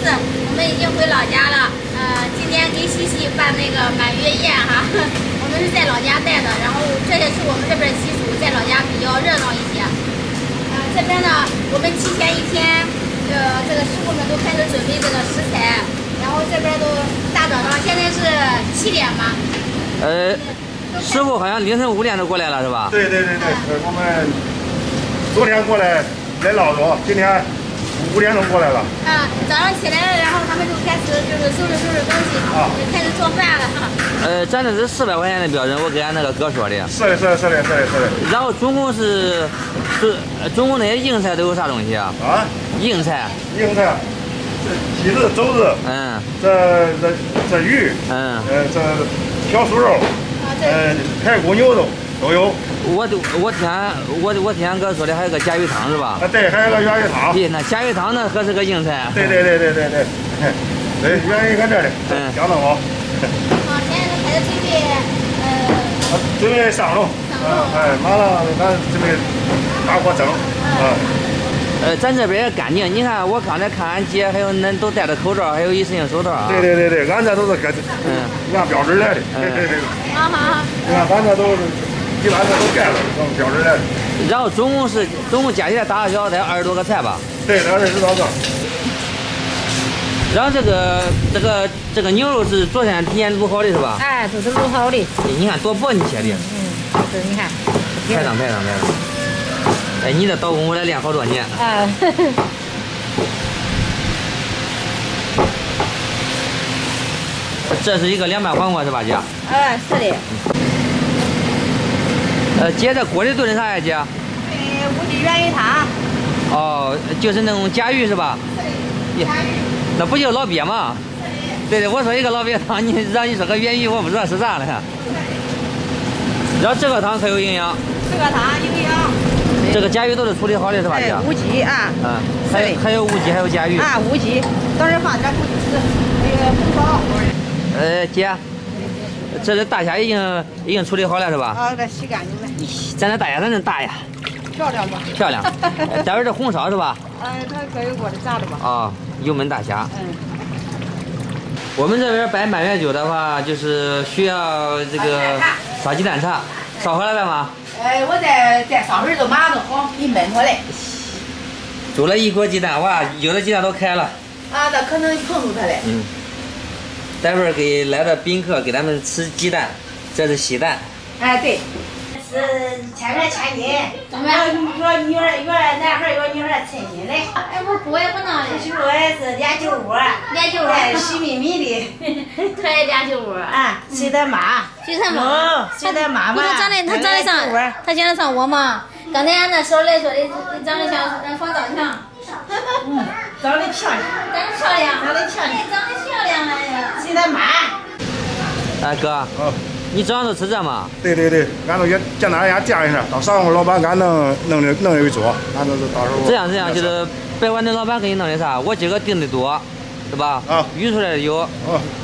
是，我们已经回老家了。今天给西西办那个满月宴哈，我们是在老家带的，然后这也是我们这边习俗，在老家比较热闹一些。这边呢，我们提前一天，这个师傅们都开始准备这个食材，然后这边都大早上，现在是7点嘛。师傅好像凌晨5点就过来了是吧？对，我们昨天过来老早，今天5点钟过来了。早上起来了，然后他们就开始就是收拾东西，就开始做饭了哈。咱这是400块钱的标准，我给俺那个哥说的。是的。然后总共那些硬菜都有啥东西啊？硬菜，这鸡子、肘子，这鱼，这小酥肉，排骨、牛肉都有。我听俺哥说的还有个甲鱼汤是吧？对，还有个鲅鱼汤。对，那甲鱼汤那可是个硬菜。对，鲅鱼搁这里，相当好。现在开始准备上炉。马上咱准备大锅蒸。咱这边也干净，你看我刚才看俺姐还有恁都戴着口罩，还有一次性手套啊。对，俺这都是按标准来的。对。好。你看咱这都是一般的都盖了，按标准来的。然后总共加起来大小得20多个菜吧？对，20多个。然后这个牛肉是昨天提前卤好的是吧？都是卤好的。你看多薄你切的。这你看。排上。你这刀工我来练好多年。这是一个凉拌黄瓜是吧，姐？是的。姐，这锅里炖的啥呀，姐无脊鲅鱼汤。就是那种甲鱼是吧？甲鱼。那不就老鳖吗？对，我说一个老鳖汤，让你说个鲅鱼，我不知道是啥了。然后这个汤可有营养。这个汤营养。这个甲鱼都是处理好的是吧，姐？无脊啊。还有无脊，还有甲鱼。无脊，等会放点红烧。姐，这是大虾已经处理好了是吧？这洗干净了。咱这大虾咋能大呀？漂亮吧？漂亮。待会儿这红烧是吧？它搁油锅里炸的吧？油焖大虾。我们这边摆满月酒的话，就是需要这个烧鸡蛋茶，烧好了干嘛？我再烧会儿就马上就好，给焖出来。煮了1锅鸡蛋，哇，有的鸡蛋都开了。那可能碰住它了。待会儿给来的宾客给他们吃鸡蛋，这是喜蛋。对。是千元千金，怎么样？有女儿男孩有女儿称心嘞。不也不能的。媳妇是练酒窝，喜咪咪的，可爱练酒窝随他妈，随他妈妈。他长得像我吗？刚才俺那小来说的，长得像方兆强。长得漂亮。长得漂亮了呀。随他妈。哥。你早上都吃这吗？对，俺都也简单俺垫一下，到上午老板俺弄一桌，俺都是到时候。这样就是别管那老板给你弄的啥，我今个订的多，对吧？预出来的有。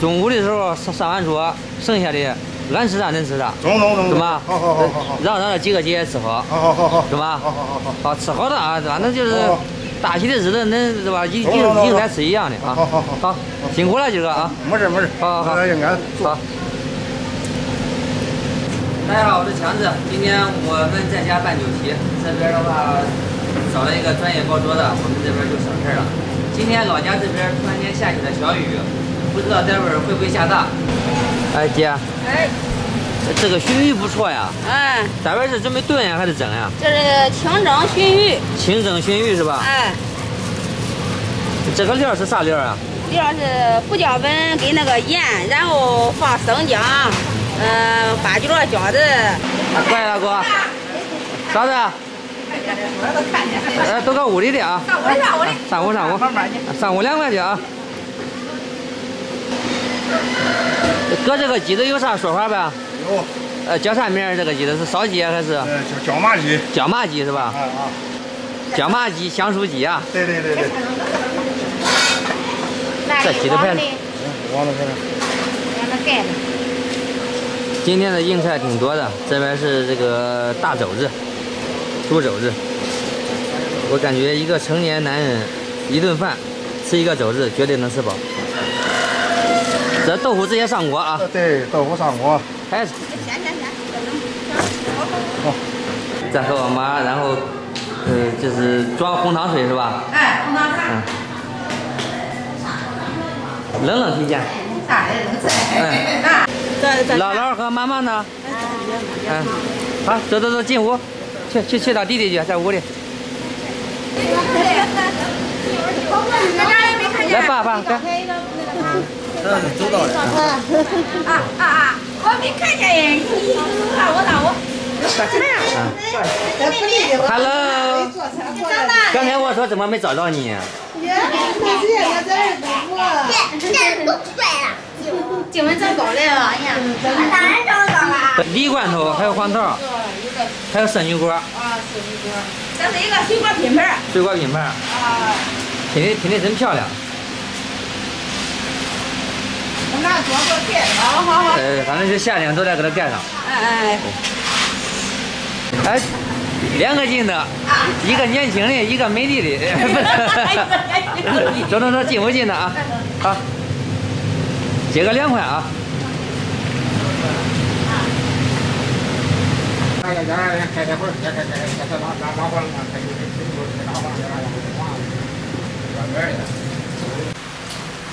中午的时候上完桌，剩下的俺吃啥恁吃啥。中，对吧？好。让这几个姐吃好。好。对吧？好，吃好的啊，反正就是大喜的日子，恁是吧？一定来吃一样的啊。好，辛苦了今个啊。没事。好。好。大家好，我是强子。今天我们在家办酒席，这边的话找了一个专业包桌的，我们这边就省事了。今天老家这边突然间下起了小雨，不知道待会儿会不会下大。姐。这个熏鱼不错呀。待会儿是准备炖呀还是蒸呀？这是清蒸熏鱼。清蒸熏鱼是吧？这个料是啥料啊？料是胡椒粉跟那个盐，然后放生姜。八角、饺子。过来了，哥。啥子？都搁屋里的啊。上午。上午2块去啊。哥，这个鸡子有啥说法呗？有。叫啥名？这个鸡子是烧鸡还是？椒麻鸡。椒麻鸡是吧？椒麻鸡、香酥鸡啊。对。这鸡的牌子。忘了。让它盖着。今天的硬菜挺多的，这边是这个大肘子，猪肘子。我感觉一个成年男人一顿饭吃一个肘子绝对能吃饱。这豆腐直接上锅啊！对，豆腐上锅。开始。好。再和我妈，然后就是装红糖水是吧？哎，红糖水。冷冷提见。大人能吃。姥姥和妈妈呢？好，走，进屋，去到弟弟去，在屋里。来，爸，来。这是周到的。我没看见耶，你看我。Hello。刚才我说怎么没找到你？今晚找到了，哎呀，当然找到了。梨罐头，还有黄桃，还有生鱼果。生鱼果。这是一个水果拼盘。水果拼盘。拼的真漂亮。我拿桌子盖上。好。反正是夏天都得给它盖上。哎，2个进的，一个年轻的，一个美丽的，不是。走，进不进的啊？好，结个2块啊。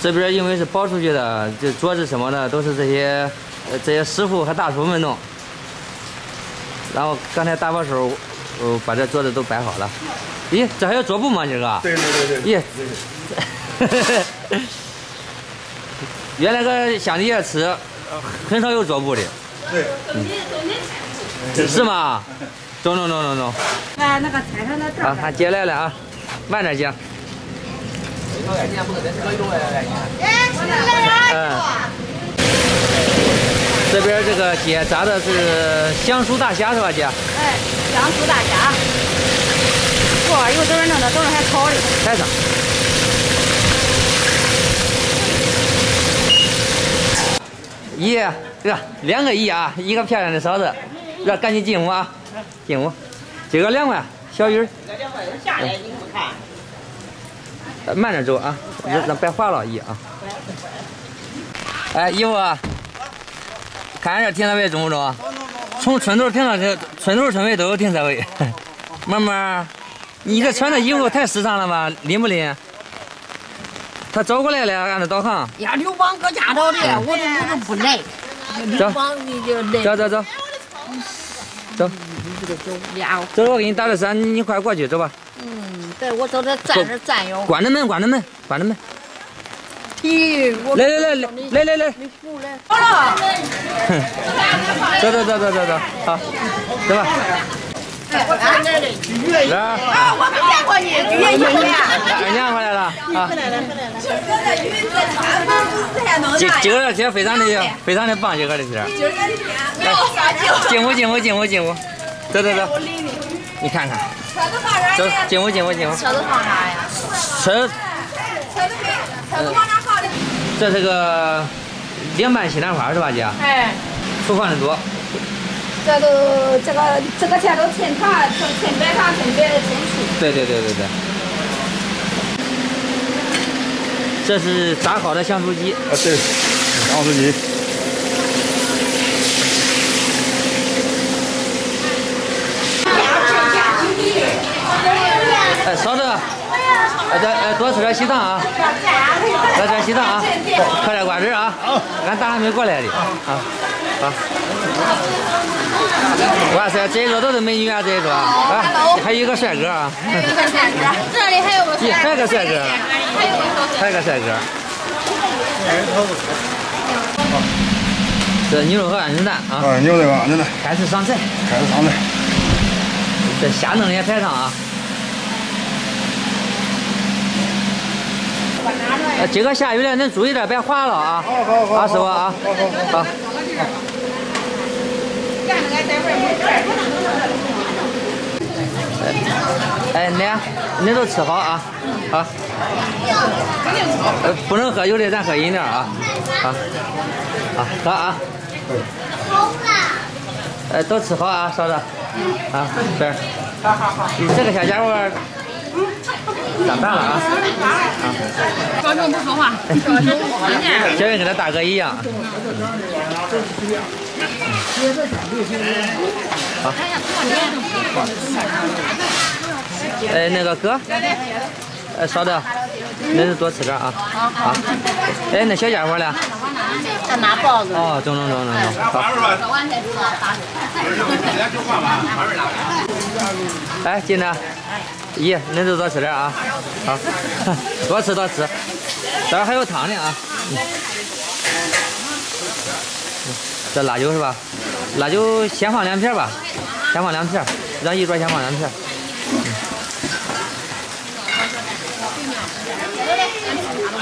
这边因为是包出去的，这桌子什么的都是这些师傅和大厨们弄。然后刚才打包时候，把这桌子都摆好了。咦，这还有桌布吗，今个？对。咦，原来个乡里吃，很少有桌布的。对。是吗？走。那个菜上的这。啊，他接来了啊，慢点接。这边这个姐炸的是香酥大虾是吧，姐？香酥大虾。哇，有这边弄的都是还炒的。开上。咦，这个2个1啊，一个漂亮的勺子，这赶紧进屋啊，进屋。这个2块，小鱼。下来你不看。慢点走啊，让别滑了1啊。哎，姨夫，看这停车位中不中？从村头停到村头村尾都有停车位。妹妹，你这穿的衣服太时尚了吧？拎不拎？他走过来了，按照导航。呀，刘邦搁家找的，我就不来。刘邦你就来。走。走，我给你打个伞，你快过去，走吧。对，我走这站着站悠。关着门。咦，来。好了。走，好，走吧。来。啊，我没见过你，月英的。二娘回来了啊。今个天非常的棒，今个的天。进屋。走。你看看。走，进屋。车子放啥呀？车子往哪放的？这是个凉拌西兰花是吧，姐？厨房的多。这个钱都添糖，添白糖，添别的添醋。对。这是炸好的香酥鸡。对，香酥鸡。嫂子，多吃点西糖啊，多吃点西糖啊，嗑点瓜子啊，俺大还没过来的啊。好。哇塞，这一桌都是美女啊，这一桌啊，还有一个帅哥啊。这里还有个帅哥。还有个帅哥。这牛肉和鹌鹑蛋啊。牛肉和鹌鹑蛋。开始上菜。这虾弄的也排上啊。这个下雨了，您注意点，别滑了啊！好，师傅啊，好。哎，恁都吃好啊，好。不能喝酒的，咱喝饮料啊，好，喝啊。都吃好啊，嫂子。啊，这儿。这个小家伙长大了啊。小声不说话，小声不听见。小云跟他大哥一样。好。那个哥，稍等，那是多吃点啊。好。那小家伙呢？在拿包子。哦，中。好。哎，进来。咦，恁就多吃点啊。好，多吃。这儿还有汤呢啊。这辣椒是吧？辣椒先放2片吧，先放2片，让一桌先放2片。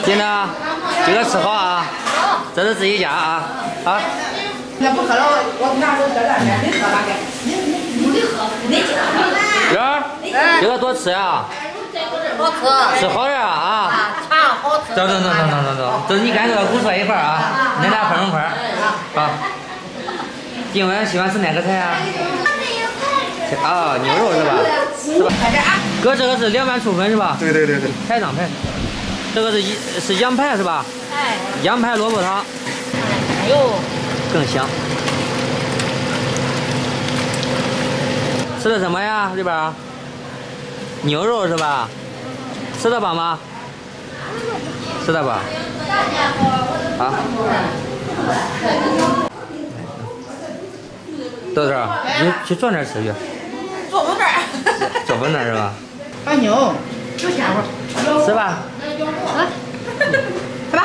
进来，这个吃好啊，这是自己家啊，啊。那不喝了，我拿手这两天，你喝哪个？你喝，你这儿，这个多吃啊。好吃。吃好点啊。尝好吃。走，这你跟这个姑说一块儿啊，恁俩分块儿。好。今晚喜欢吃哪个菜啊？啊，牛肉是吧？哥，这个是凉拌醋粉是吧？对。排上排。这个是羊排是吧？哎。羊排萝卜汤。哎呦，更香。吃的什么呀？这边牛肉是吧？吃得饱吗？吃得饱。好。豆豆，你去坐那儿吃去。坐不那儿。坐不那儿是吧？把牛，有鲜味。吃吧。吃吧。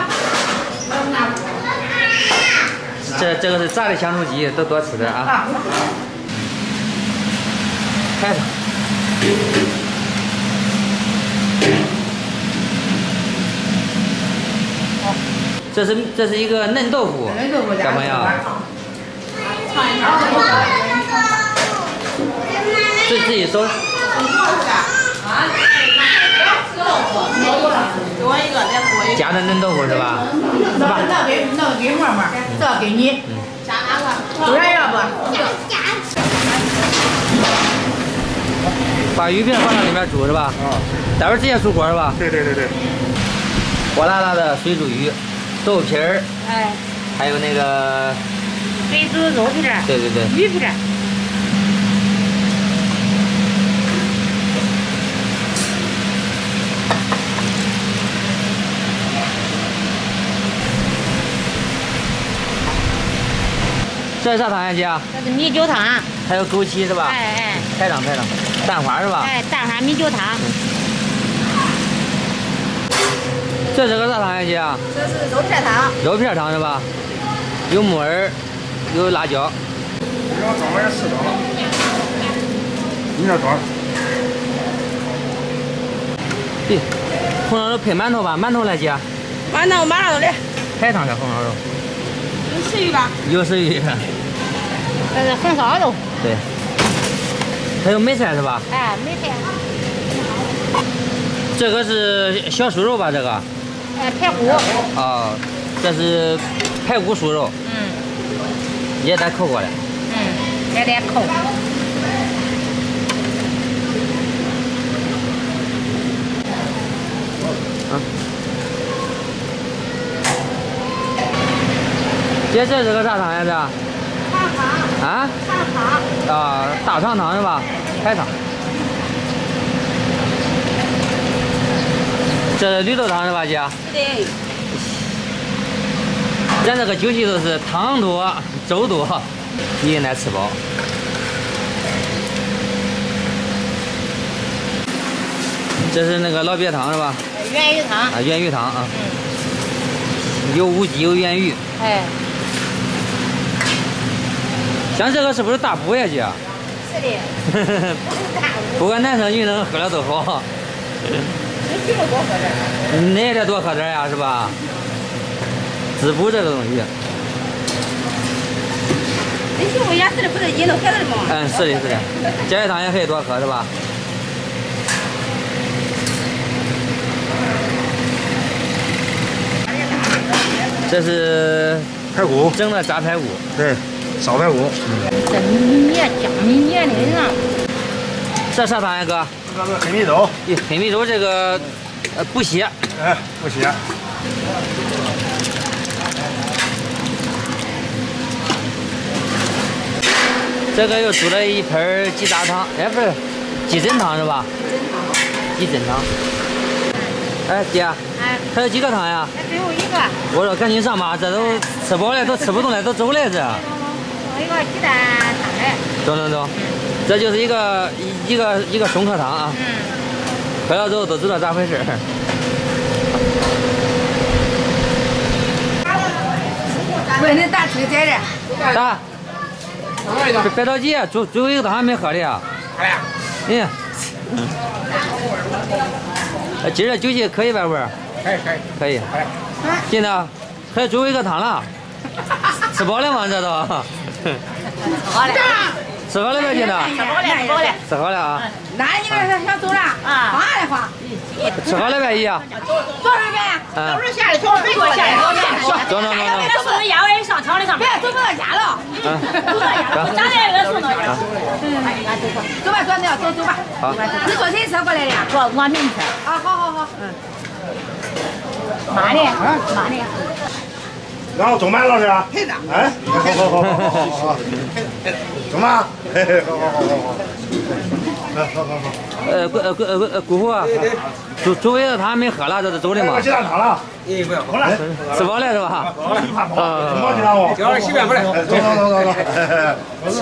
这个是炸的香酥鸡，都多吃点啊。开上。这是一个嫩豆腐，小朋友。自己收。夹的嫩豆腐是吧？那给沫沫，这给你。夹哪个？有人要不？把鱼片放到里面煮是吧？待会儿直接出锅是吧？对。火辣辣的水煮鱼，豆皮儿，哎，还有那个水煮肉片儿，对，鱼片儿。这是啥汤呀，姐？这是米酒汤。还有枸杞是吧？哎。排上。蛋花是吧？哎，蛋花米酒汤。这是个啥汤呀，姐？这是肉片汤。肉片汤是吧？有木耳，有辣椒。你要装碗也适当了。你要装。对，红烧肉配馒头吧，馒头来姐。馒头马上就来。排上的红烧肉。有食鱼吧？有食鱼。这是红烧肉。对。还有梅菜是吧？哎，梅菜。这个是小酥肉吧？这个。哎，排骨。哦，这是排骨酥肉。也得扣过来。也得扣。姐，这是个啥汤呀？这？肠汤。啊？肠汤。啊，大肠汤是吧？排汤。这是绿豆汤是吧，姐？对。咱这个酒席都是汤多粥多，你也来吃饱。这是那个老鳖汤是吧？原鱼汤。啊，原鱼汤啊。有乌鸡，有原鱼。哎。像这个是不是大补呀，姐？是的。不管男生女生喝了都好。你媳妇多喝点。你也得多喝点呀，是吧？滋补这个东西。你媳妇也是的，不是引导孩子吗？是的。姜鱼汤也可以多喝，是吧？这是排骨，蒸的炸排骨。对，烧排骨。这米面酱米面的呢。这啥汤呀，哥？这个是黑米粥。黑米粥这个不咸。哎，不咸。这个又煮了一盆鸡杂汤，哎，不是鸡胗汤是吧？鸡胗汤。哎，姐，哎，还有几个汤呀？最后一个。我说赶紧上吧，这都吃饱了，都吃不动了，都走了这。我一个鸡蛋汤嘞。走，这就是一个松壳汤啊。喝了之后都知道咋回事。问你大腿在这。咋？别着急，最后一个汤还没喝的呀。好呀。今儿酒气可以吧，味儿？可以。现在还有最后一个汤了，吃饱了吗？这都。吃好了没？现在。吃好了啊。那你这想走了？花来花。吃好了呗，姨。多少呗？都是下来，没给我下来。走。这不是压位上调的上。别走不到家了。咱这个送到家。走吧，转掉，走吧。好。你坐谁车过来的？坐我明天。啊，好。妈的。然后走慢了是吧？哎，好。走慢。好。姑父，周围的他没喝了，这是走的吗？鸡蛋汤了。不要好了，吃饱了是吧？叫人洗面不来。走。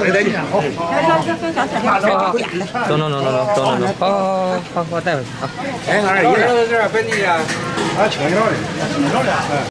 谁带你？好。走，好，带回去啊。哎，俺这一人都在这本地的。啊，青椒的。